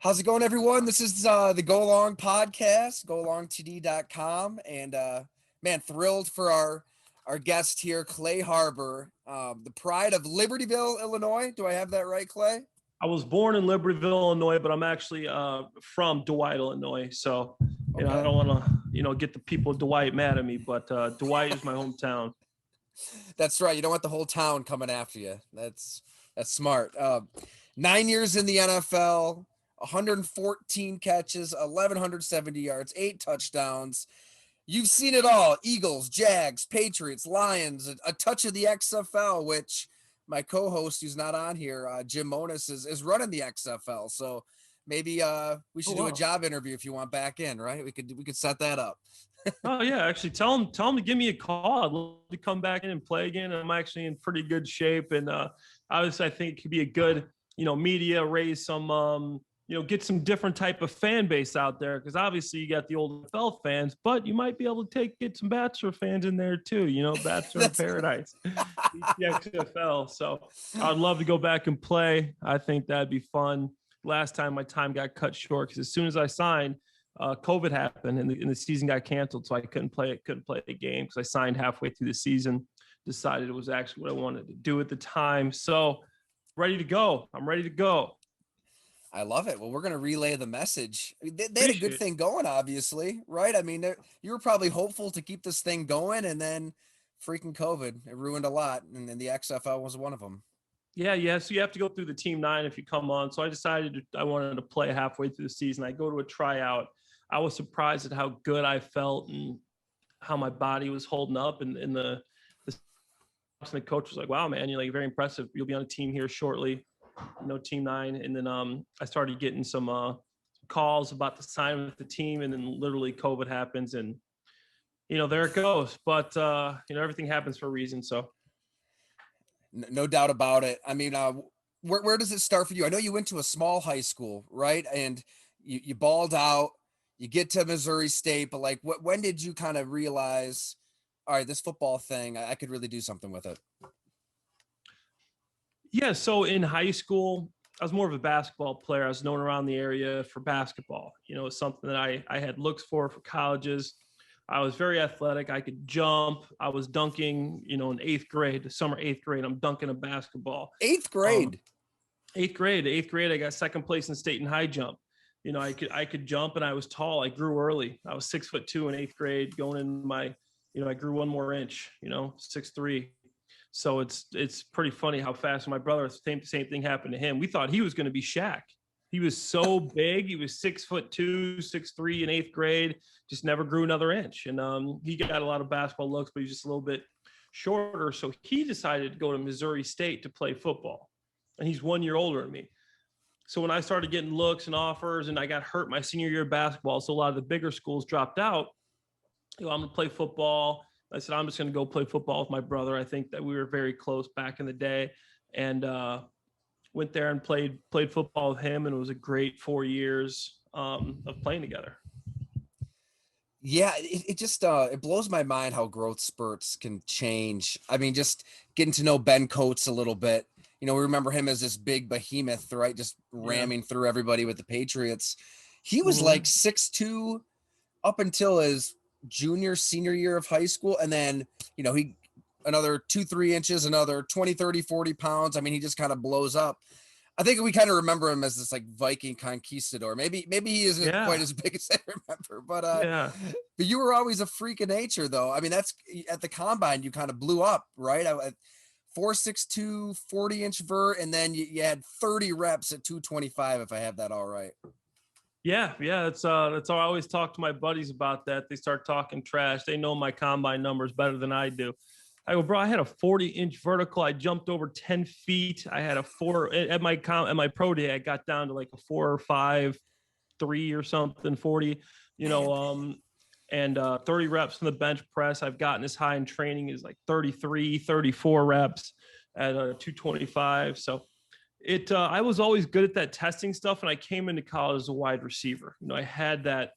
How's it going, everyone? This is the Go Long podcast, golongtd.com. And man, thrilled for our guest here, Clay Harbor, the pride of Libertyville, Illinois. Do I have that right, Clay? I was born in Libertyville, Illinois, but I'm actually from Dwight, Illinois. So, I don't want to, get the people of Dwight mad at me, but Dwight is my hometown. That's right. You don't want the whole town coming after you. That's smart. 9 years in the NFL, 114 catches, 1,170 yards, 8 touchdowns. You've seen it all. Eagles, Jags, Patriots, Lions, a touch of the XFL, which my co-host who's not on here, Jim Monis, is running the XFL. So maybe we should do a job interview if you want back in, right? We could set that up. Oh yeah, actually tell him to give me a call. I'd love to come back in and play again. I'm actually in pretty good shape, and obviously I think it could be a good, media, raise some get some different type of fan base out there, because obviously you got the old NFL fans, but you might be able to get some Bachelor fans in there too, Bachelor in Paradise, the XFL. So I'd love to go back and play. I think that'd be fun. Last time my time got cut short because as soon as I signed, COVID happened and the season got canceled, so I couldn't play the game because I signed halfway through the season. Decided it was actually what I wanted to do at the time. So ready to go. I'm ready to go. I love it. Well, we're going to relay the message. They had a good thing going, obviously, right? I mean, you were probably hopeful to keep this thing going, and then freaking COVID, it ruined a lot, and then the XFL was one of them. Yeah. So you have to go through the Team 9 if you come on. So I decided I wanted to play halfway through the season. I go to a tryout. I was surprised at how good I felt and how my body was holding up. And the coach was like, "Wow, man, you're like very impressive. You'll be on a team here shortly." Team 9. And then I started getting some calls about the sign with the team, and then literally COVID happens, and there it goes. But everything happens for a reason. So no doubt about it. I mean, where does it start for you? I know you went to a small high school, right? And you balled out. You get to Missouri State, but like, when did you kind of realize, all right, this football thing, I could really do something with it? Yeah, so in high school, I was more of a basketball player. I was known around the area for basketball. It's something that I had looks for colleges. I was very athletic. I could jump. I was dunking, in 8th grade, summer 8th grade. I'm dunking a basketball. 8th grade? 8th grade, I got second place in state in high jump. I could jump, and I was tall. I grew early. I was 6'2" in 8th grade. Going in my, I grew 1 more inch. 6'3". So it's pretty funny how fast my brother, same thing happened to him. We thought he was going to be Shaq. He was so big. He was 6'2", 6'3" in 8th grade. Just never grew another inch. And he got a lot of basketball looks, but he's just a little bit shorter. So he decided to go to Missouri State to play football. And he's 1 year older than me. So when I started getting looks and offers, and I got hurt my senior year of basketball, so a lot of the bigger schools dropped out, I'm going to play football. I said, I'm just going to go play football with my brother. I think that we were very close back in the day, and went there and played football with him. And it was a great 4 years of playing together. Yeah, it just it blows my mind how growth spurts can change. I mean, just getting to know Ben Coates a little bit. We remember him as this big behemoth, right? Just ramming through everybody with the Patriots. He was like 6'2" up until his senior year of high school. And then, he another 2-3 inches, another 20, 30, 40 pounds. I mean, he just kind of blows up. I think we kind of remember him as this like Viking conquistador. Maybe he isn't quite as big as I remember, but but you were always a freak of nature, though. I mean, that's at the combine, you kind of blew up, right? 4'6'2", 40-inch vert, and then you had 30 reps at 225, if I have that all right. Yeah. That's how I always talk to my buddies about that. They start talking trash. They know my combine numbers better than I do. I go, bro, I had a 40-inch vertical. I jumped over 10 feet. I had a 4 at my pro day. I got down to like a 4 or 5, 3 or something, 40, and 30 reps from the bench press. I've gotten as high in training as like 33, 34 reps at 225. So I was always good at that testing stuff. And I came into college as a wide receiver. I had that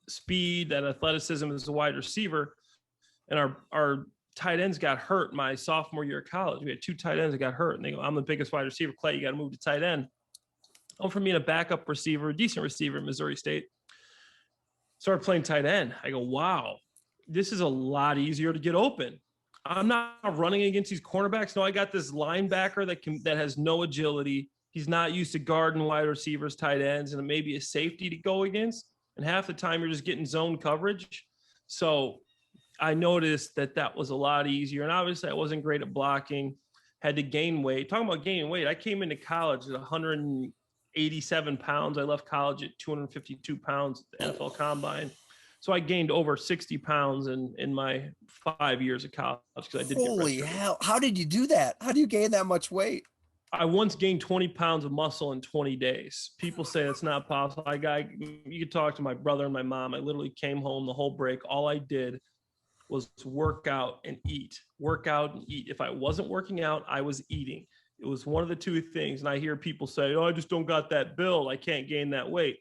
speed, that athleticism as a wide receiver. And our tight ends got hurt my sophomore year of college. We had 2 tight ends that got hurt, and they go, "I'm the biggest wide receiver, Clay. You got to move to tight end." I'm from being a backup receiver, decent receiver at Missouri State. Started playing tight end. I go, wow, this is a lot easier to get open. I'm not running against these cornerbacks. No, I got this linebacker that has no agility. He's not used to guarding wide receivers, tight ends, and maybe a safety to go against. And half the time you're just getting zone coverage. So I noticed that was a lot easier. And obviously I wasn't great at blocking, had to gain weight. Talking about gaining weight, I came into college at 187 pounds. I left college at 252 pounds at the NFL Combine. So I gained over 60 pounds in my 5 years of college because I did get Holy redshirted. hell. How did you do that? How do you gain that much weight? I once gained 20 pounds of muscle in 20 days. People say that's not possible. You could talk to my brother and my mom. I literally came home the whole break. All I did was work out and eat, work out and eat. If I wasn't working out, I was eating. It was one of the two things. And I hear people say, oh, I just don't got that build. I can't gain that weight.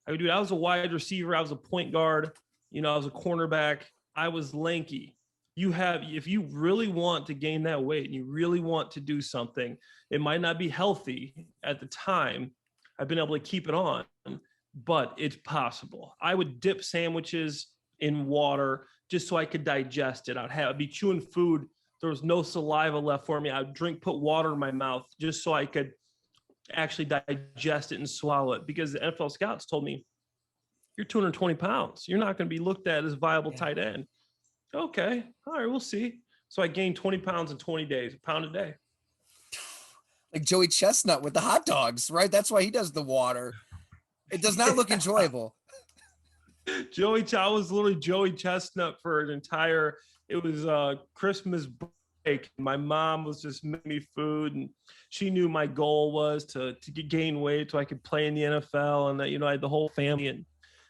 I was a wide receiver. I was a point guard. I was a cornerback. I was lanky. If you really want to gain that weight and you really want to do something, it might not be healthy at the time. I've been able to keep it on, but it's possible. I would dip sandwiches in water just so I could digest it. I'd be chewing food. There was no saliva left for me. I'd put water in my mouth just so I could actually digest it and swallow it, because the NFL scouts told me, you're 220 pounds. You're not going to be looked at as a viable tight end. Okay. All right. We'll see. So I gained 20 pounds in 20 days, a pound a day. Like Joey Chestnut with the hot dogs, right? That's why he does the water. It does not look enjoyable. I was literally Joey Chestnut for an entire, it was Christmas break. My mom was just making me food, and she knew my goal was to gain weight so I could play in the NFL, and that, I had the whole family and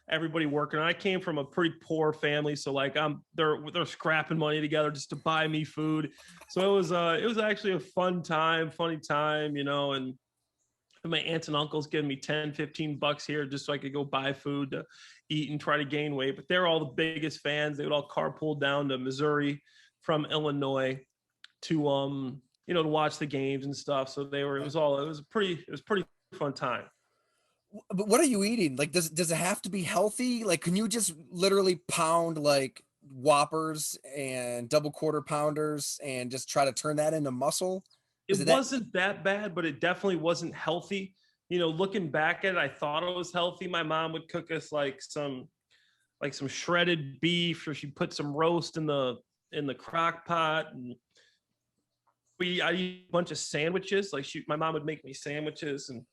everybody working. And I came from a pretty poor family, so like they're scrapping money together just to buy me food. So it was actually a funny time, and my aunts and uncles giving me 10, 15 bucks here just so I could go buy food to eat and try to gain weight. But they're all the biggest fans. They would all carpool down to Missouri from Illinois to to watch the games and stuff. So it was a pretty fun time. But what are you eating? Like, does it have to be healthy? Like, can you just literally pound like Whoppers and double quarter pounders and just try to turn that into muscle? It wasn't that bad, but it definitely wasn't healthy. Looking back at it, I thought it was healthy. My mom would cook us like some shredded beef, or she'd put some roast in the crock pot, and I eat a bunch of sandwiches. Like my mom would make me sandwiches, and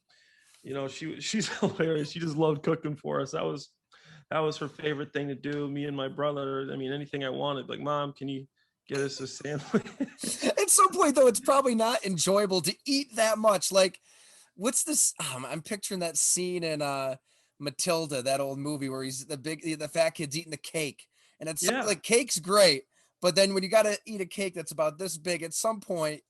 she's hilarious. She just loved cooking for us. That was her favorite thing to do. Me and my brother. I mean, anything I wanted, like, Mom, can you get us a sandwich? At some point, though, it's probably not enjoyable to eat that much. Like, what's this? I'm picturing that scene in Matilda, that old movie where he's the fat kid's eating the cake, and it's like, cake's great, but then when you got to eat a cake that's about this big, at some point,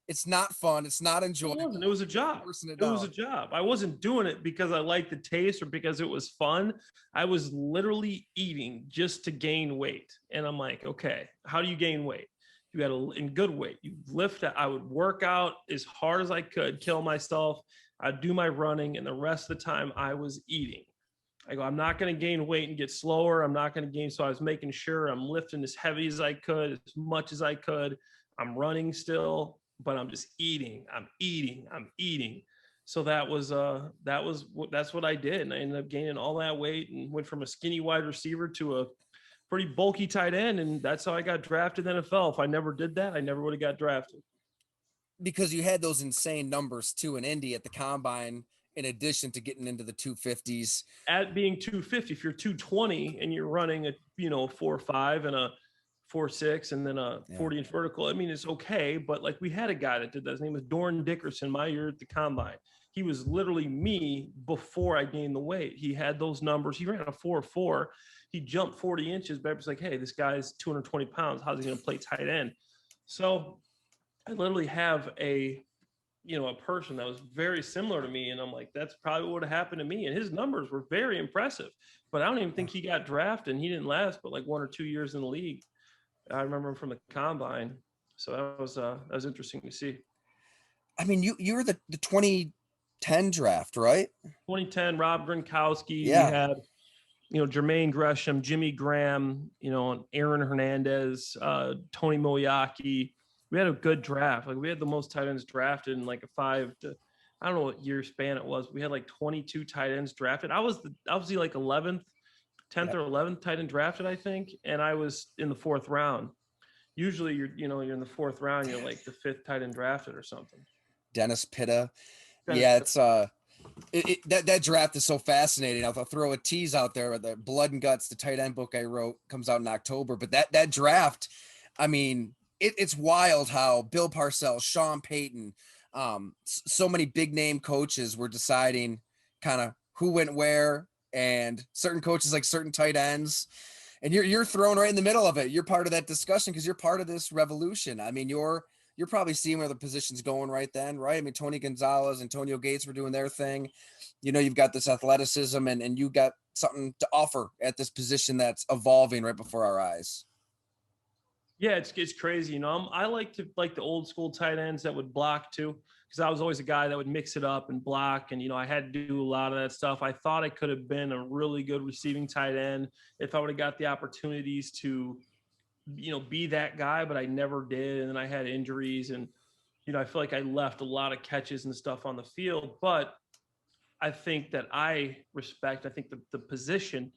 it's not fun. It's not enjoyable. It was a job. It was a job. I wasn't doing it because I liked the taste or because it was fun. I was literally eating just to gain weight. And I'm like, okay, how do you gain weight? You got to, in good weight, you lift it. I would work out as hard as I could, kill myself. I'd do my running, and the rest of the time I was eating. I go, I'm not going to gain weight and get slower. I'm not going to gain. So I was making sure I'm lifting as heavy as I could, as much as I could. I'm running still, but I'm just eating. I'm eating. So that's what I did. And I ended up gaining all that weight and went from a skinny wide receiver to a pretty bulky tight end. And that's how I got drafted in the NFL. If I never did that, I never would have got drafted. Because you had those insane numbers too in Indy at the combine, in addition to getting into the 250s. At being 250, if you're 220 and you're running a 4.5 and a 4.6 and then a 40-inch vertical, I mean, it's okay. But like, we had a guy that did that. His name was Doran Dickerson my year at the combine. He was literally me before I gained the weight. He had those numbers. He ran a 4.4. He jumped 40 inches, but I was like, hey, this guy's 220 pounds. How's he going to play tight end? So I literally have a person that was very similar to me. And I'm like, that's probably what would have happened to me. And his numbers were very impressive, but I don't even think he got drafted, and he didn't last but like 1 or 2 years in the league. I remember him from the combine. So that was interesting to see. I mean, you were the 20 2010 draft, right? 2010, Rob Gronkowski. We Yeah. had, Jermaine Gresham, Jimmy Graham, Aaron Hernandez, Tony Moyaki. We had a good draft. Like we had the most tight ends drafted in like a I don't know what year span it was. But we had like 22 tight ends drafted. I was the like 11th, 10th Yep. or 11th tight end drafted, I think, and I was in the 4th round. Usually, you're in the 4th round. You're like the 5th tight end drafted or something. Dennis Pitta. Dennis Yeah, Pitta. it's that draft is so fascinating. I'll throw a tease out there. The Blood and Guts, the tight end book I wrote, comes out in October. But that draft, I mean, it's wild how Bill Parcells, Sean Payton, so many big name coaches were deciding kind of who went where, and certain coaches like certain tight ends. And you're thrown right in the middle of it. You're part of that discussion because you're part of this revolution. I mean, you're probably seeing where the position's going right then, right? I mean, Tony Gonzalez, Antonio Gates were doing their thing. You've got this athleticism and you got something to offer at this position that's evolving right before our eyes. Yeah, it's crazy. I like the old school tight ends that would block too, because I was always a guy that would mix it up and block, and I had to do a lot of that stuff. I thought I could have been a really good receiving tight end if I would have got the opportunities to, be that guy, but I never did, and then I had injuries, and I feel like I left a lot of catches and stuff on the field. But I think that I think the position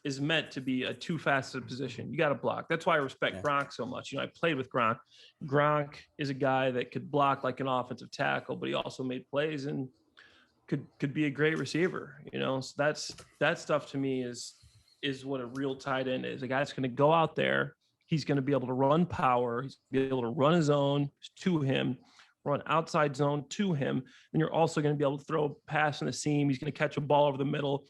is meant to be a two-faceted position. You got to block. That's why I respect Gronk so much. I played with Gronk. Gronk is a guy that could block like an offensive tackle, but he also made plays and could be a great receiver. So that stuff to me is what a real tight end is. A guy that's going to go out there. He's going to be able to run power. He's going to be able to run his own to him, run outside zone to him. And you're also going to be able to throw a pass in the seam. He's going to catch a ball over the middle,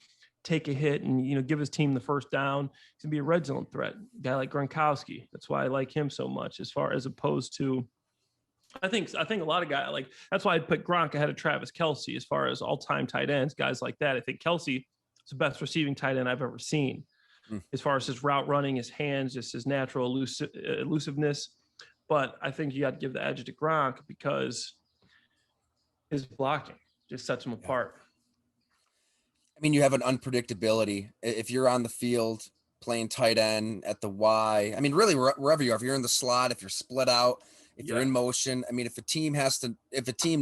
take a hit, and give his team the first down. He's gonna be a red zone threat. A guy like Gronkowski. That's why I like him so much. As opposed to, I think a lot of guys like. That's why I put Gronk ahead of Travis Kelce as far as all-time tight ends, guys like that. I think Kelce is the best receiving tight end I've ever seen, as far as his route running, his hands, just his natural elusiveness. But I think you got to give the edge to Gronk because his blocking just sets him apart. I mean, you have an unpredictability. If you're on the field playing tight end at the Y, I mean, really wherever you are, if you're in the slot, if you're split out, if you're in motion, I mean, if a team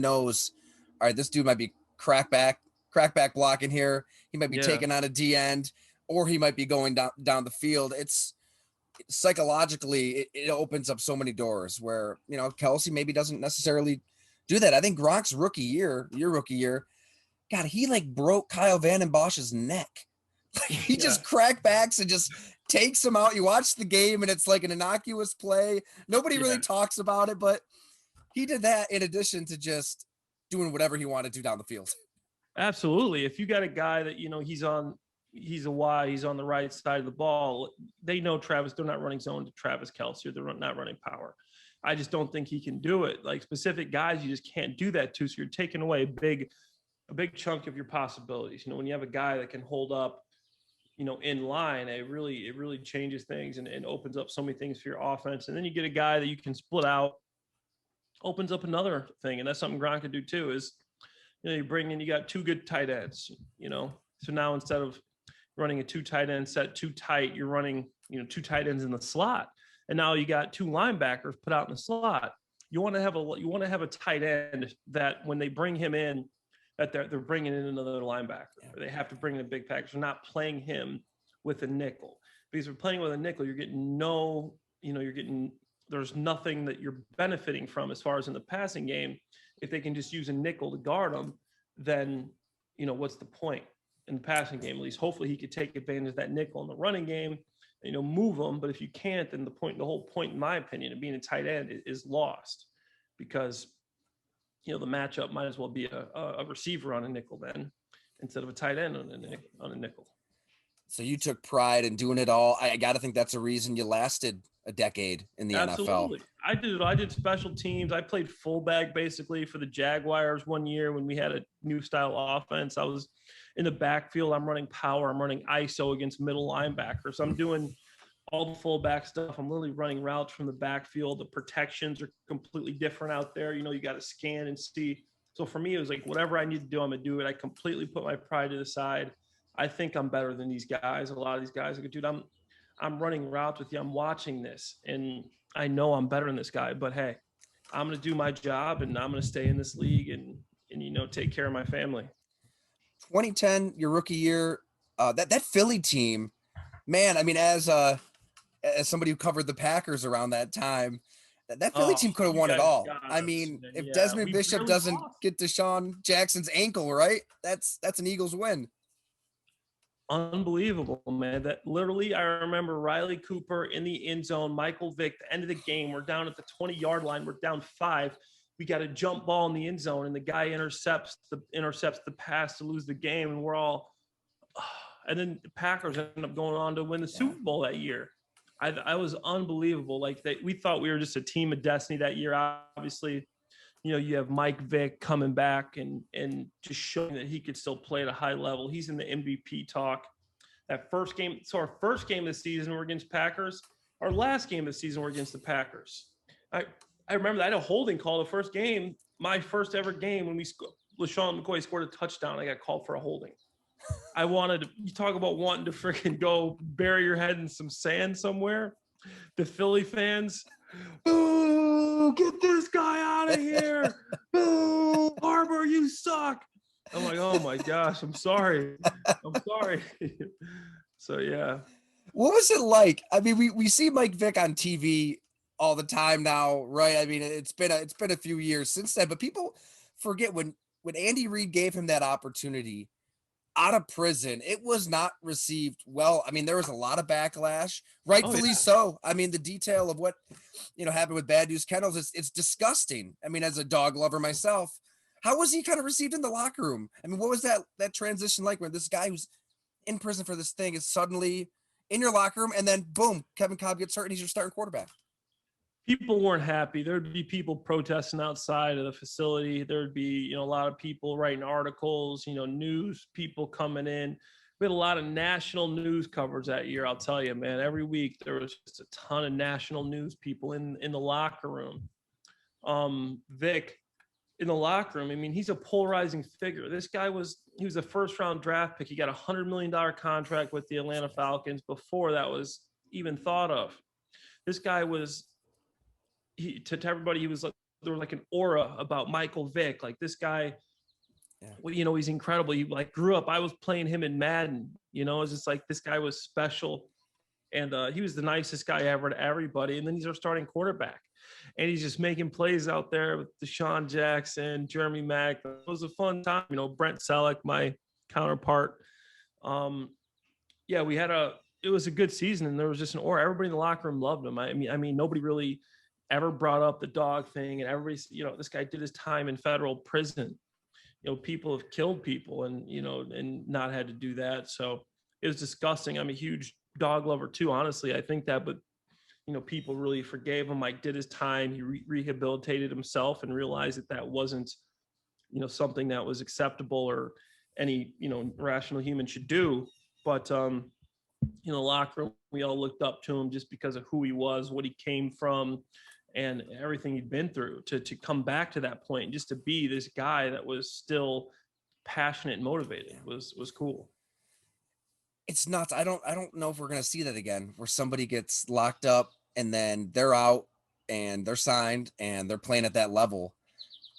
knows, all right, this dude might be crackback blocking here, he might be taking on a D end, or he might be going down the field. It's psychologically, it opens up so many doors where, Kelce maybe doesn't necessarily do that. I think Gronk's your rookie year, God, he like broke Kyle Vanden Bosch's neck. Like he just crack backs and just takes him out. You watch the game and it's like an innocuous play. Nobody really talks about it, but he did that in addition to just doing whatever he wanted to down the field. Absolutely. If you got a guy that, he's a Y, he's on the right side of the ball, they know they're not running zone to Travis Kelce, or they're not running power. I just don't think he can do it. Like specific guys, you just can't do that to. So you're taking away a big chunk of your possibilities. When you have a guy that can hold up, in line, it really changes things and opens up so many things for your offense. And then you get a guy that you can split out, opens up another thing. And that's something Gronk could do too, is, you got two good tight ends, so now instead of running a 2 tight end set too tight, you're running, 2 tight ends in the slot. And now you got 2 linebackers put out in the slot. You want to have a tight end that when they bring him in, that they're bringing in another linebacker. Or they have to bring in a big package. They're not playing him with a nickel, because if you're playing with a nickel, you're getting there's nothing that you're benefiting from as far as in the passing game. If they can just use a nickel to guard them, then, what's the point in the passing game? At least hopefully he could take advantage of that nickel in the running game, move them. But if you can't, then the whole point, in my opinion, of being a tight end is lost, because the matchup might as well be a receiver on a nickel then, instead of a tight end on a nickel. So you took pride in doing it all. I got to think that's a reason you lasted a decade in the Absolutely. NFL. I did special teams. I played fullback basically for the Jaguars one year when we had a new style offense. I was in the backfield. I'm running power. I'm running ISO against middle linebackers. I'm doing all the fullback stuff. I'm literally running routes from the backfield. The protections are completely different out there. You got to scan and see So for me, it was like, whatever I need to do, I'm going to do it. I completely put my pride to the side. I think I'm better than these guys. A lot of these guys are like, dude, I'm running routes with you. I'm watching this and I know I'm better than this guy, but hey, I'm going to do my job and I'm going to stay in this league and, take care of my family. 2010, your rookie year, that Philly team, man. I mean, as somebody who covered the Packers around that time, that Philly Oh, team could have you won it guys all. got I us. mean, if Yeah, Desmond we Bishop barely doesn't lost. get Deshaun Jackson's ankle right, that's an Eagles win. Unbelievable, man. That literally, I remember Riley Cooper in the end zone, Michael Vick, the end of the game. We're down at the 20-yard line. We're down 5. We got a jump ball in the end zone, and the guy intercepts the pass to lose the game. And we're all, and then the Packers ended up going on to win the Super Bowl that year. I was unbelievable. Like we thought we were just a team of destiny that year. Obviously, you have Mike Vick coming back and just showing that he could still play at a high level. He's in the MVP talk. That first game, so our first game of the season we're against Packers. Our last game of the season we're against the Packers. I remember that I had a holding call the first game, my first ever game when LaShawn McCoy scored a touchdown. I got called for a holding. You talk about wanting to freaking go bury your head in some sand somewhere. The Philly fans, boo, get this guy out of here. Boo, Harbor, you suck. I'm like, oh my gosh, I'm sorry. So yeah. What was it like? I mean, we see Mike Vick on TV all the time now, right? I mean, it's been a few years since then, but people forget when Andy Reid gave him that opportunity out of prison, it was not received well. I mean, there was a lot of backlash, rightfully so. I mean, the detail of what happened with Bad News Kennels, it's disgusting. I mean, as a dog lover myself, how was he kind of received in the locker room? I mean, what was that transition like when this guy who's in prison for this thing is suddenly in your locker room, and then boom, Kevin Cobb gets hurt and he's your starting quarterback? People weren't happy. There'd be people protesting outside of the facility. There'd be, a lot of people writing articles, news people coming in. We had a lot of national news coverage that year. I'll tell you, man, every week there was just a ton of national news people in the locker room. Vic in the locker room, I mean, he's a polarizing figure. He was a first round draft pick. He got $100 million contract with the Atlanta Falcons before that was even thought of. This guy was, to everybody, he was like, there was like an aura about Michael Vick. Like this guy, he's incredible. He like grew up. I was playing him in Madden. It's just like this guy was special, and he was the nicest guy ever to everybody. And then he's our starting quarterback, and he's just making plays out there with Deshaun Jackson, Jeremy Mack. It was a fun time. Brent Selleck, my counterpart. It was a good season, and there was just an aura. Everybody in the locker room loved him. I mean, nobody really ever brought up the dog thing, and everybody, this guy did his time in federal prison. People have killed people and not had to do that. So it was disgusting. I'm a huge dog lover too, honestly. I think that, but people really forgave him. Mike did his time. He rehabilitated himself and realized that wasn't, something that was acceptable or any, rational human should do. But, in the locker room, we all looked up to him just because of who he was, what he came from, and everything he'd been through to come back to that point, just to be this guy that was still passionate and motivated was cool. It's nuts. I don't know if we're going to see that again, where somebody gets locked up and then they're out and they're signed and they're playing at that level.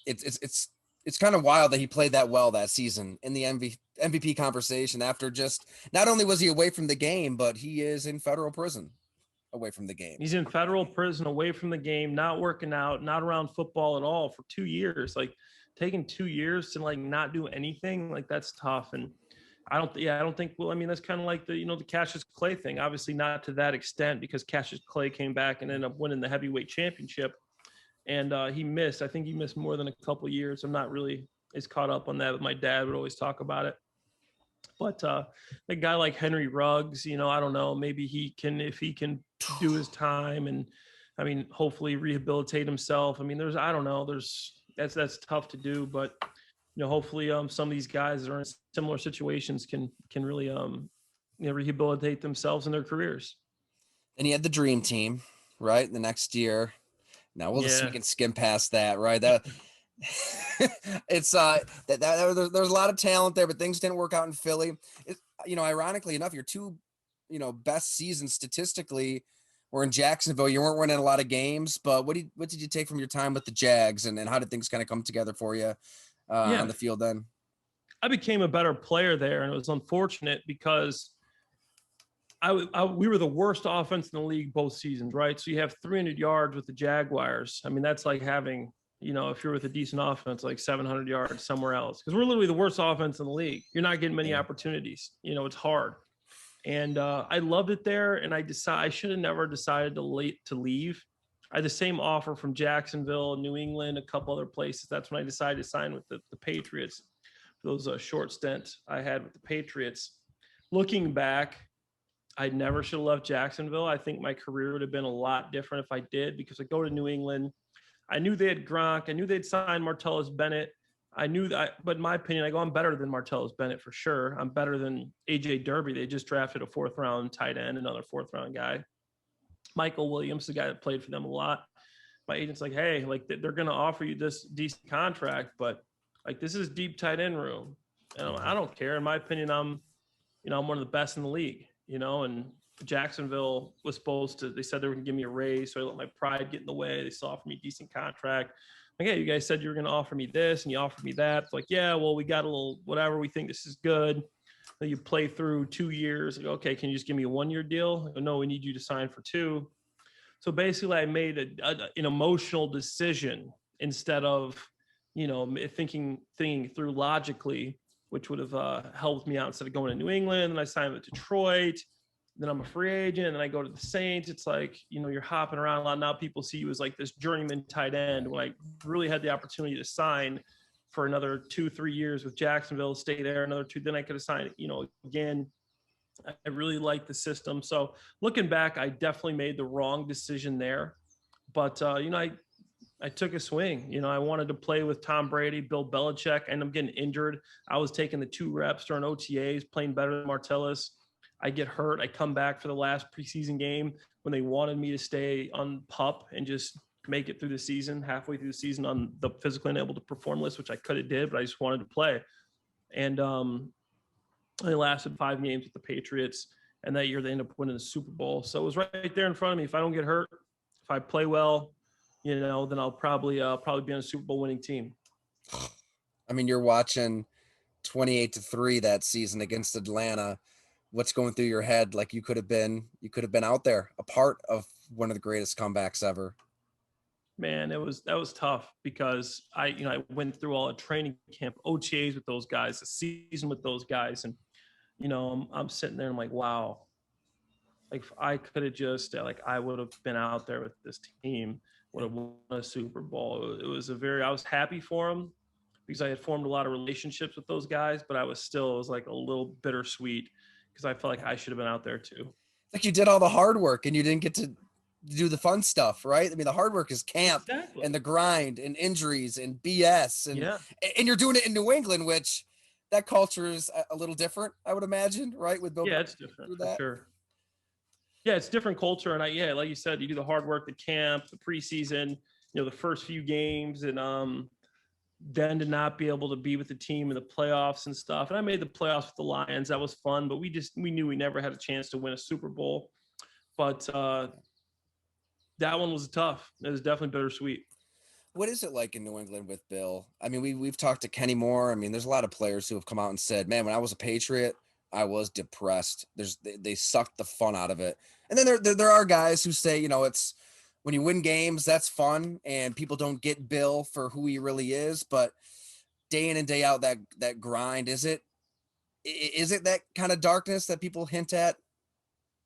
It's kind of wild that he played that well that season in the MVP conversation after just, not only was he away from the game, but he is in federal prison away from the game. He's in federal prison away from the game, not working out, not around football at all for 2 years. Like taking 2 years to like not do anything, like that's tough. And I don't think, well, I mean, that's kind of like the Cassius Clay thing, obviously not to that extent, because Cassius Clay came back and ended up winning the heavyweight championship. And I think he missed more than a couple of years. I'm not really as caught up on that, but my dad would always talk about it. But a guy like Henry Ruggs, I don't know, maybe if he can do his time and, I mean, hopefully rehabilitate himself. I mean, that's tough to do, but hopefully some of these guys that are in similar situations can really rehabilitate themselves in their careers. And he had the dream team, right? The next year. Now we can skim past that, right? It's there's a lot of talent there, but things didn't work out in Philly. Ironically enough, your two, best seasons statistically were in Jacksonville. You weren't winning a lot of games, but what did you take from your time with the Jags, and how did things kind of come together for you on Yeah, the field then? I became a better player there, and it was unfortunate because we were the worst offense in the league both seasons, right? So you have 300 yards with the Jaguars. I mean, that's like having, if you're with a decent offense, like 700 yards somewhere else, because we're literally the worst offense in the league. You're not getting many opportunities. It's hard. And I loved it there. And I should have never decided to leave. I had the same offer from Jacksonville, New England, a couple other places. That's when I decided to sign with the Patriots for those short stints I had with the Patriots. Looking back, I never should have left Jacksonville. I think my career would have been a lot different if I did, because I go to New England. I knew they had Gronk. I knew they'd signed Martellus Bennett. I knew that, but in my opinion, I'm better than Martellus Bennett for sure. I'm better than AJ Derby. They just drafted a 4th-round tight end, another 4th-round guy. Michael Williams, the guy that played for them a lot. My agent's like, hey, like they're going to offer you this decent contract, but like this is deep tight end room. And I don't care. In my opinion, I'm one of the best in the league, and Jacksonville was they said they were going to give me a raise. So I let my pride get in the way. They still offered me a decent contract. Like, yeah, you guys said you were going to offer me this and you offered me that. It's like, yeah, well, we got a little, whatever. We think this is good. Then you play through 2 years. Like, okay, can you just give me a 1-year deal? Go, no, we need you to sign for 2. So basically I made an emotional decision instead of, thinking through logically, which would have helped me out instead of going to New England. And I signed with Detroit. Then I'm a free agent, and then I go to the Saints. It's like, you're hopping around a lot. Now people see you as like this journeyman tight end, when I really had the opportunity to sign for another 2-3 years with Jacksonville, stay there another 2. Then I could have signed, again. I really like the system. So looking back, I definitely made the wrong decision there. But, I took a swing. I wanted to play with Tom Brady, Bill Belichick, and I'm getting injured. I was taking the 2 reps during OTAs, playing better than Martellus. I get hurt. I come back for the last preseason game when they wanted me to stay on PUP and just make it through the season, halfway through the season on the physically unable to perform list, which I could have did, but I just wanted to play. And I lasted 5 games with the Patriots, and that year they ended up winning the Super Bowl. So it was right there in front of me. If I don't get hurt, if I play well, then I'll probably be on a Super Bowl winning team. I mean, you're watching 28-3 that season against Atlanta. What's going through your head? Like you could have been out there, a part of one of the greatest comebacks ever. Man, that was tough because I went through all a training camp, OTAs with those guys, a season with those guys, and I'm sitting there and I'm like, wow, like if I could have just I would have been out there with this team, would have won a Super Bowl. I was happy for them because I had formed a lot of relationships with those guys, but it was like a little bittersweet because I felt like I should have been out there too. Like you did all the hard work and you didn't get to do the fun stuff, right? I mean, the hard work is camp and the grind and injuries and BS, and you're doing it in New England, which that culture is a little different, I would imagine, right? With Bill, it's different for sure. Yeah, it's different culture, and like you said, you do the hard work, the camp, the preseason, the first few games, and then to not be able to be with the team in the playoffs and stuff. And I made the playoffs with the Lions. That was fun, but we knew we never had a chance to win a Super Bowl. But that one was tough. It was definitely bittersweet. What is it like in New England with Bill? I mean, we've talked to Kenny Moore. I mean, there's a lot of players who have come out and said, "Man, when I was a Patriot, I was depressed. They sucked the fun out of it." And then there are guys who say, it's when you win games, that's fun, and people don't get Bill for who he really is. But day in and day out, that grind, is it that kind of darkness that people hint at?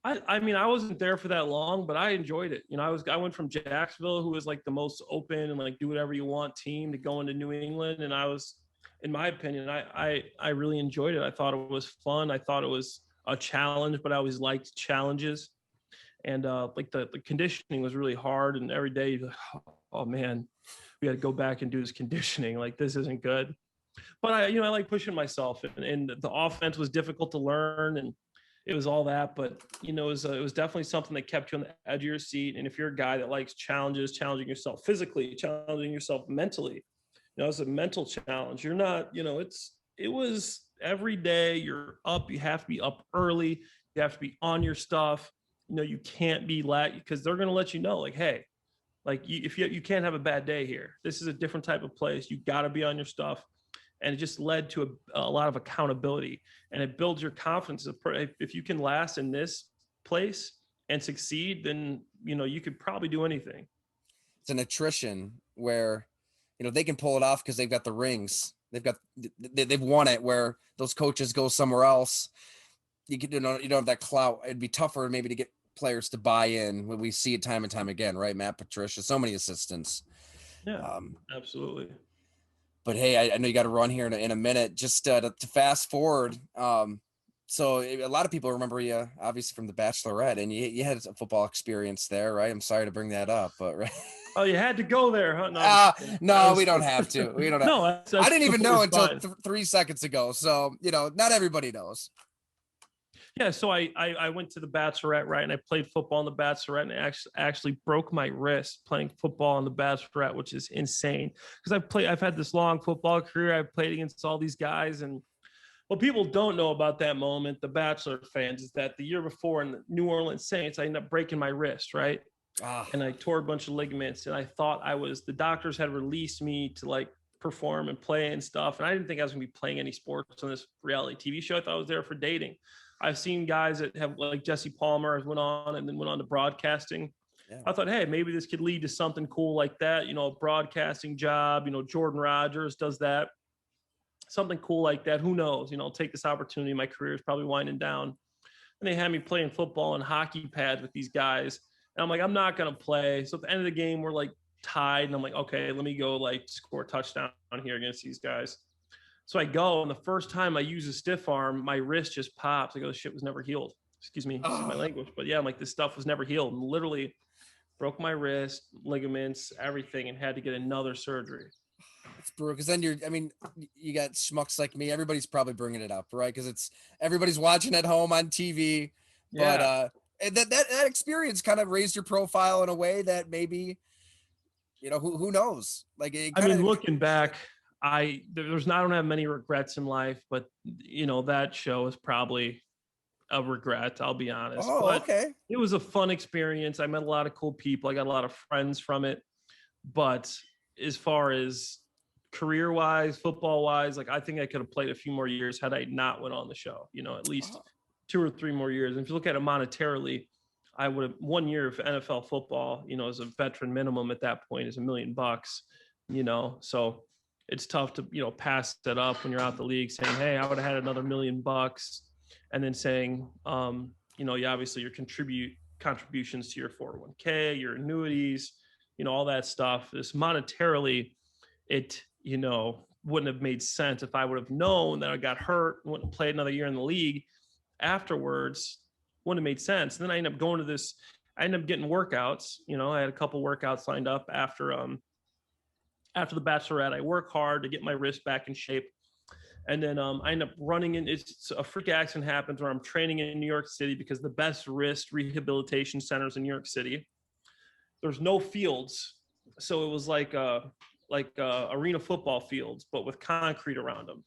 I mean, I wasn't there for that long, but I enjoyed it. I went from Jacksonville, who was like the most open and like do whatever you want team, to going to New England, and I was, in my opinion, I really enjoyed it. I thought it was fun. I thought it was a challenge, but I always liked challenges. And like the conditioning was really hard, and every day, oh man, we had to go back and do this conditioning. Like this isn't good. But I like pushing myself, and the offense was difficult to learn, and it was all that. But it was definitely something that kept you on the edge of your seat. And if you're a guy that likes challenges, challenging yourself physically, challenging yourself mentally, it's a mental challenge. You're not, it was every day you're up. You have to be up early. You have to be on your stuff. You can't be because they're going to let you know, like, hey, like if you can't have a bad day here. This is a different type of place. You got to be on your stuff. And it just led to a lot of accountability, and it builds your confidence. If you can last in this place and succeed, then, you could probably do anything. It's an attrition where, they can pull it off because they've got the rings. They've won it, where those coaches go somewhere else. You don't have that clout. It'd be tougher maybe to get players to buy in when we see it time and time again, right? Matt Patricia, so many assistants. Yeah, absolutely. But hey, I know you got to run here in a minute. Just to fast forward. So a lot of people remember you obviously from The Bachelorette, and you had a football experience there, right? I'm sorry to bring that up, but right. Oh, you had to go there, huh? No, we don't have to. We don't. No, I didn't even know until fine. 3 seconds ago. So not everybody knows. Yeah, so I went to The Bachelorette, right, and I played football in The Bachelorette, and I actually broke my wrist playing football in The Bachelorette, which is insane because I've had this long football career. I've played against all these guys, and what people don't know about that moment, the Bachelor fans, is that the year before in the New Orleans Saints, I ended up breaking my wrist, right, and I tore a bunch of ligaments, and I thought the doctors had released me to like perform and play and stuff, and I didn't think I was gonna be playing any sports on this reality TV show. I thought I was there for dating. I've seen guys that have, like Jesse Palmer went on to broadcasting. Yeah. I thought, hey, maybe this could lead to something cool like that, a broadcasting job. Jordan Rodgers does that, something cool like that. Who knows? I'll take this opportunity. My career is probably winding down. And they had me playing football and hockey pads with these guys. And I'm like, I'm not going to play. So at the end of the game, we're like tied. And I'm like, okay, let me go like score a touchdown here against these guys. So I go, and the first time I use a stiff arm, my wrist just pops. I go, this shit was never healed. Excuse me, excuse my language. But yeah, I'm like, this stuff was never healed. And literally broke my wrist, ligaments, everything, and had to get another surgery. It's brutal, because then you got schmucks like me. Everybody's probably bringing it up, right? Because everybody's watching at home on TV. Yeah. But that experience kind of raised your profile in a way that maybe, who knows? Like, looking back, I don't have many regrets in life, but that show is probably a regret. I'll be honest. Oh, but okay. It was a fun experience. I met a lot of cool people. I got a lot of friends from it. But as far as career-wise, football-wise, like I think I could have played a few more years had I not went on the show. At least 2 or 3 more years. And if you look at it monetarily, I would have 1 year of NFL football. As a veteran minimum at that point is $1 million. So it's tough to, pass that up when you're out the league saying, hey, I would have had another $1 million, and then saying, you obviously your contributions to your 401k, your annuities, all that stuff. This monetarily, it, wouldn't have made sense if I would have known that I got hurt, wouldn't have played another year in the league afterwards, wouldn't have made sense. And then I ended up getting workouts. I had a couple workouts lined up after the Bachelorette. I work hard to get my wrist back in shape. And then I end up running in. It's a freak accident happens where I'm training in New York City because the best wrist rehabilitation centers in New York City, there's no fields. So it was like arena football fields, but with concrete around them.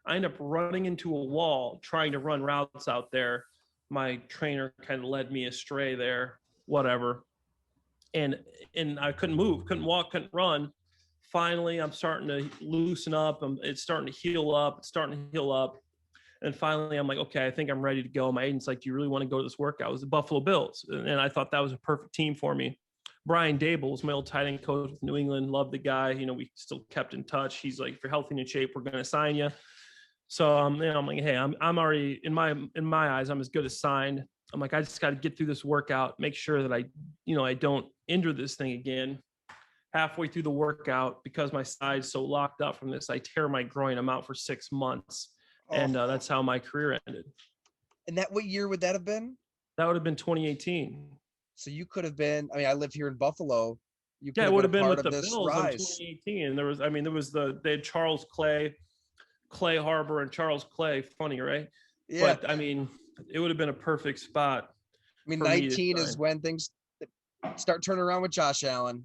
I end up running into a wall trying to run routes out there. My trainer kind of led me astray there, whatever. And I couldn't move, couldn't walk, couldn't run. Finally, I'm starting to loosen up. It's starting to heal up. And finally, I'm like, okay, I think I'm ready to go. My agent's like, do you really want to go to this workout? It was the Buffalo Bills. And I thought that was a perfect team for me. Brian Dable was my old tight end coach with New England. Loved the guy. We still kept in touch. He's like, if you're healthy and in shape, we're going to sign you. So I'm like, hey, I'm already in my eyes, I'm as good as signed. I'm like, I just got to get through this workout, make sure that I don't injure this thing again. Halfway through the workout, because my side's so locked up from this, I tear my groin. I'm out for 6 months. And that's how my career ended. And what year would that have been? That would have been 2018. So you could have been, I livve here in Buffalo. It would have been with the Bills in 2018. And they had Charles Clay Harbor and Charles Clay. Funny, right? Yeah. But it would have been a perfect spot. 19 is when things start turning around with Josh Allen.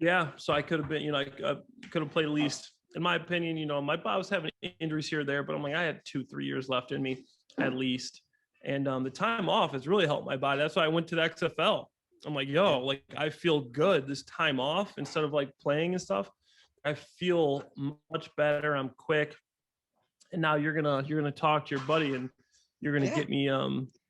Yeah, so I could have been, I could have played at least, in my opinion, I was having injuries here or there, but I'm like, I had 2, 3 years left in me at least. And the time off has really helped my body. That's why I went to the XFL. I'm like, Yeah. like I feel good this time off instead of like playing and stuff. I feel much better. I'm quick. And now you're gonna talk to your buddy and you're gonna Yeah. get me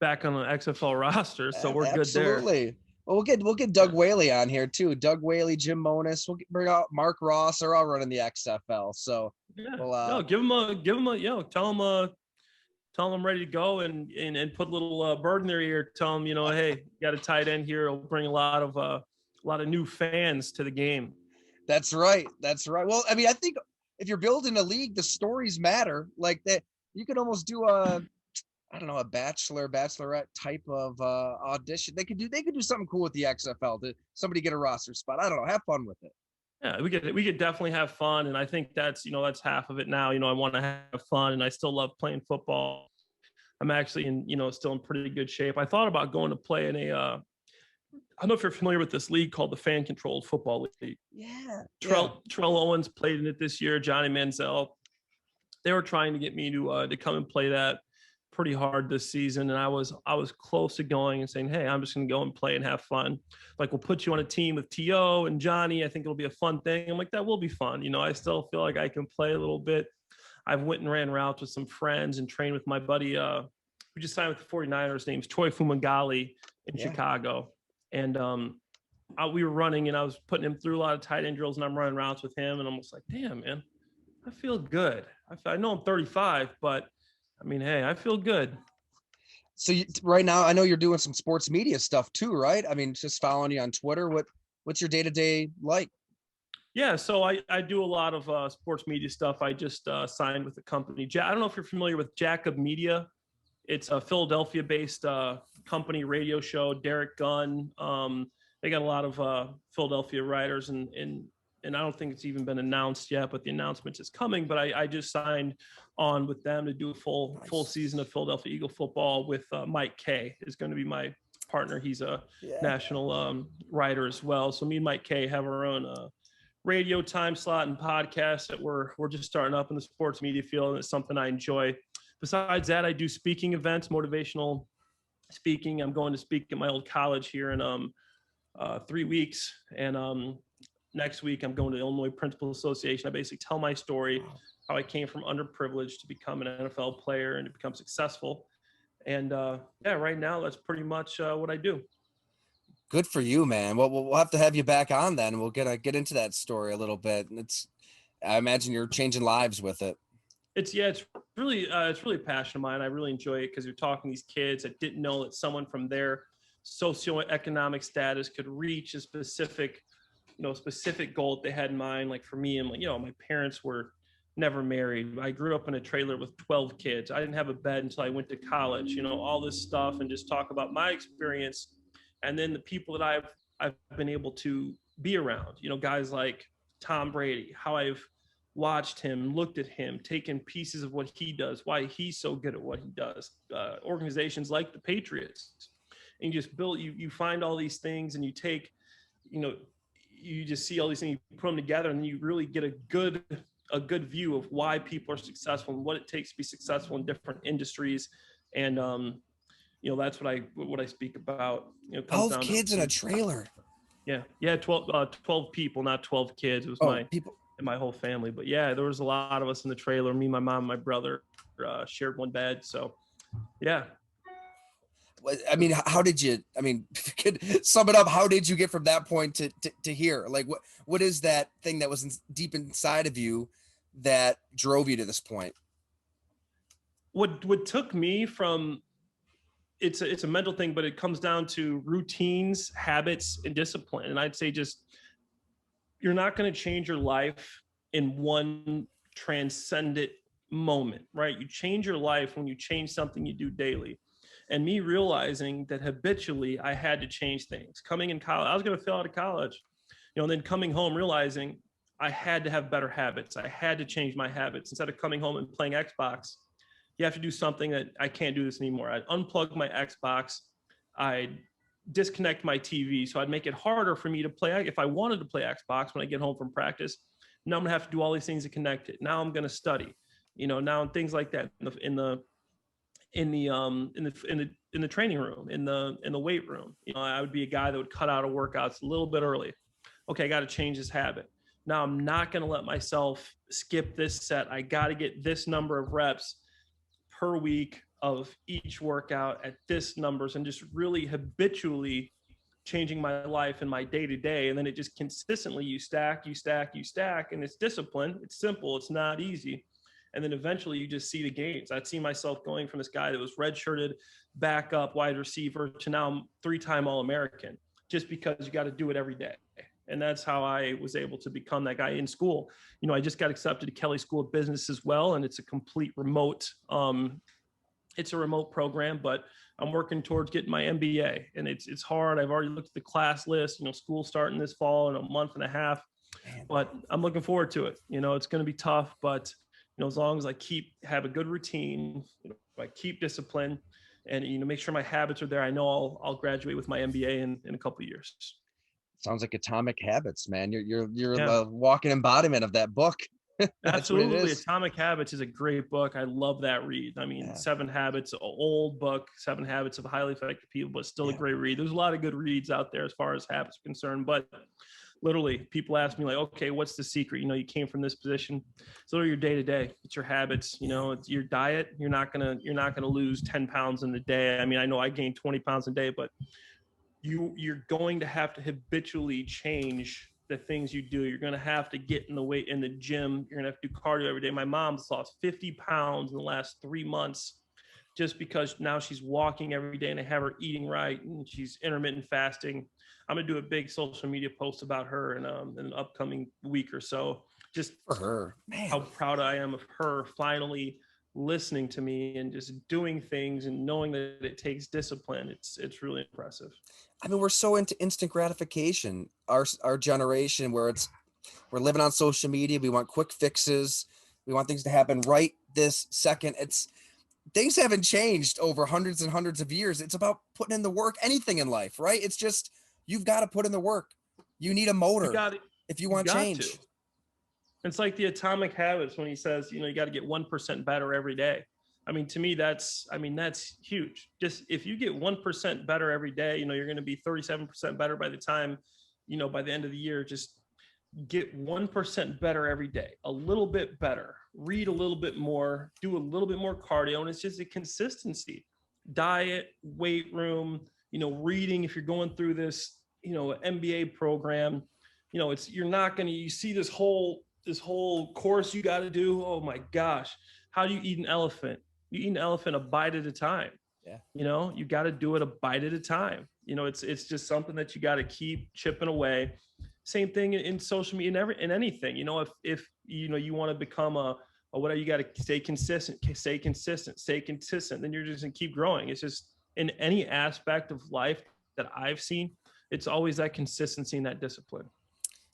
back on the XFL roster. So we're good there. Absolutely. Well, we'll get Doug Yeah. Whaley on here too. Doug Whaley, Jim Monis. Bring out Mark Ross. They're all running the XFL. So, Yeah. well, No, give him a tell him I'm ready to go and put a little bird in their ear. Tell them, hey, you got a tight end here. It'll bring a lot of new fans to the game. that's right. That's right. Well, I mean, I think if you're building a league, the stories matter. Like that, you could almost do I don't know, a bachelorette type of audition. They could do something cool with the XFL to somebody get a roster spot. I don't know. Have fun with it. Yeah, we could definitely have fun, and I think that's half of it now. I want to have fun, and I still love playing football. I'm actually still in pretty good shape. I thought about going to play in a I don't know if you're familiar with this league called the Fan Controlled Football League. Yeah. Trell Owens played in it this year. Johnny Manziel. They were trying to get me to come and play that pretty hard this season, and I was close to going and saying, hey, I'm just going to go and play and have fun. Like, we'll put you on a team with T.O. and Johnny. I think it'll be a fun thing. I'm like, that will be fun. I still feel like I can play a little bit. I've went and ran routes with some friends and trained with my buddy who just signed with the 49ers. His name's Troy Fumagalli in Chicago. And we were running, and I was putting him through a lot of tight end drills, and I'm running routes with him. And I'm just like, damn, man, I feel good. I know I'm 35, but I mean, hey, I feel good. So right now, I know you're doing some sports media stuff too, right? I mean, just following you on Twitter. What's your day-to-day like? Yeah, so I do a lot of sports media stuff. I just signed with the company. I don't know if you're familiar with Jacob Media. It's a Philadelphia-based company, radio show. Derek Gunn. They got a lot of Philadelphia writers, and I don't think it's even been announced yet, but the announcement is coming. But I just signed on with them to do a full season of Philadelphia Eagle football with Mike Kay is going to be my partner. He's a national writer as well. So me and Mike Kay have our own radio time slot and podcast that we're just starting up in the sports media field, and it's something I enjoy. Besides that, I do speaking events, motivational speaking. I'm going to speak at my old college here in 3 weeks, and next week I'm going to the Illinois Principal Association. I basically tell my story, how I came from underprivileged to become an NFL player and to become successful. And right now that's pretty much what I do. Good for you, man. Well, we'll have to have you back on then. We'll get into that story a little bit. I imagine you're changing lives with it. It's really a passion of mine. I really enjoy it because you're talking to these kids that didn't know that someone from their socioeconomic status could reach a specific goal that they had in mind. Like for me, I'm like, my parents were never married. I grew up in a trailer with 12 kids. I didn't have a bed until I went to college, all this stuff, and just talk about my experience. And then the people that I've been able to be around, guys like Tom Brady, how I've watched him, looked at him, taken pieces of what he does, why he's so good at what he does. Organizations like the Patriots, and you just you find all these things, and you take, you just see all these things, you put them together, and you really get a good view of why people are successful and what it takes to be successful in different industries. And that's what I speak about. 12 kids in a trailer. Yeah, 12 people, not 12 kids. It was my whole family. But yeah, there was a lot of us in the trailer. Me, my mom, and my brother shared one bed. So yeah. I mean, how did you? I mean, could sum it up. How did you get from that point to here? Like, what is that thing that was deep inside of you that drove you to this point? What took me from it's a mental thing, but it comes down to routines, habits, and discipline. And I'd say just you're not going to change your life in one transcendent moment, right? You change your life when you change something you do daily. And me realizing that habitually I had to change things. Coming in college, I was going to fail out of college, and then coming home realizing I had to have better habits. I had to change my habits. Instead of coming home and playing Xbox, you have to do something that I can't do this anymore. I'd unplug my Xbox. I'd disconnect my TV. So I'd make it harder for me to play. If I wanted to play Xbox when I get home from practice, now I'm gonna have to do all these things to connect it. Now I'm gonna study, now things like that in the training room, in the weight room. I would be a guy that would cut out of workouts a little bit early. Okay, I got to change this habit. Now I'm not going to let myself skip this set. I got to get this number of reps per week of each workout at this numbers, and just really habitually changing my life and my day to day. And then it just consistently, you stack, and it's discipline. It's simple. It's not easy. And then eventually you just see the gains. I'd see myself going from this guy that was redshirted, backup wide receiver, to now I'm 3-time All-American, just because you got to do it every day. And that's how I was able to become that guy in school. I just got accepted to Kelly School of Business as well. And it's a complete remote, it's a remote program, but I'm working towards getting my MBA, and it's hard. I've already looked at the class list, school starting this fall in a month and a half, but I'm looking forward to it. It's going to be tough, but as long as I have a good routine, I keep discipline, and make sure my habits are there, I know I'll graduate with my MBA in a couple of years. Sounds like Atomic Habits, man. You're the walking embodiment of that book. Absolutely. Atomic Habits is a great book. I love that read. 7 Habits, old book, 7 Habits of Highly Effective People, but still a great read. There's a lot of good reads out there as far as habits are concerned, but literally people ask me like, okay, what's the secret? You came from this position. It's literally your day to day. It's your habits, it's your diet. You're not going to lose 10 pounds in a day. I know I gained 20 pounds a day, but you're going to have to habitually change the things you do. You're going to have to get in the gym. You're going to have to do cardio every day. My mom's lost 50 pounds in the last 3 months just because now she's walking every day, and I have her eating right, and she's intermittent fasting. I'm going to do a big social media post about her in an upcoming week or so, just for her. Man, how proud I am of her finally listening to me and just doing things and knowing that it takes discipline. It's really impressive. We're so into instant gratification, our generation, where we're living on social media. We want quick fixes. We want things to happen right this second. Things haven't changed over hundreds and hundreds of years. It's about putting in the work. Anything in life, right? It's just, you've got to put in the work. You need a motor if you want change. It's like the Atomic Habits when he says, you got to get 1% better every day. To me, that's huge. Just if you get 1% better every day, you're going to be 37% better by the time, by the end of the year. Just get 1% better every day, a little bit better, read a little bit more, do a little bit more cardio. And it's just a consistency, diet, weight room, reading. If you're going through this, MBA program, you see this whole course you got to do. Oh my gosh. How do you eat an elephant? You eat an elephant a bite at a time. Yeah. You got to do it a bite at a time. It's just something that you got to keep chipping away. Same thing in social media, in anything. If you want to become whatever, you got to stay consistent. Then you're just going to keep growing. It's just in any aspect of life that I've seen, it's always that consistency and that discipline.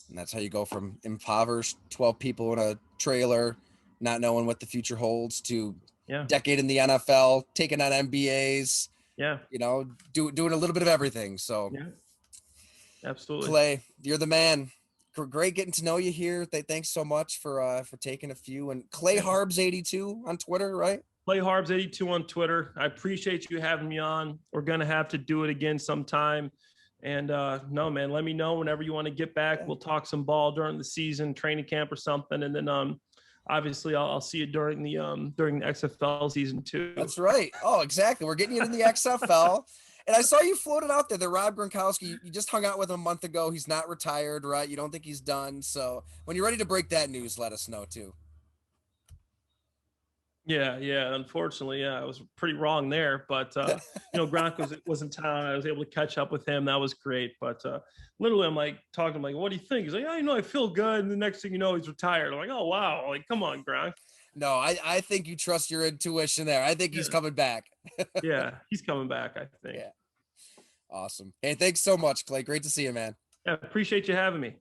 And that's how you go from impoverished 12 people in a trailer, not knowing what the future holds, to decade in the NFL, taking on MBAs, doing a little bit of everything. So absolutely. Clay, you're the man. Great getting to know you here. Thanks so much for taking a few. And Clay Harbs 82 on Twitter, right? Clay Harbs 82 on Twitter. I appreciate you having me on. We're going to have to do it again sometime. And no, man, let me know whenever you want to get back. We'll talk some ball during the season, training camp or something. And then obviously I'll see you during the XFL season too. That's right. Oh, exactly. We're getting you in the XFL. And I saw you floated out there, the Rob Gronkowski. You just hung out with him a month ago. He's not retired, right? You don't think he's done. So when you're ready to break that news, let us know too. Yeah. Unfortunately, I was pretty wrong there. But Gronk was in town. I was able to catch up with him. That was great. But literally, I'm like talking to him, like, what do you think? He's like, I feel good. And the next thing you know, he's retired. I'm like, oh wow, like, come on, Gronk. No, I think you trust your intuition there. I think he's coming back. Yeah, he's coming back, I think. Yeah. Awesome. Hey, thanks so much, Clay. Great to see you, man. Yeah, appreciate you having me.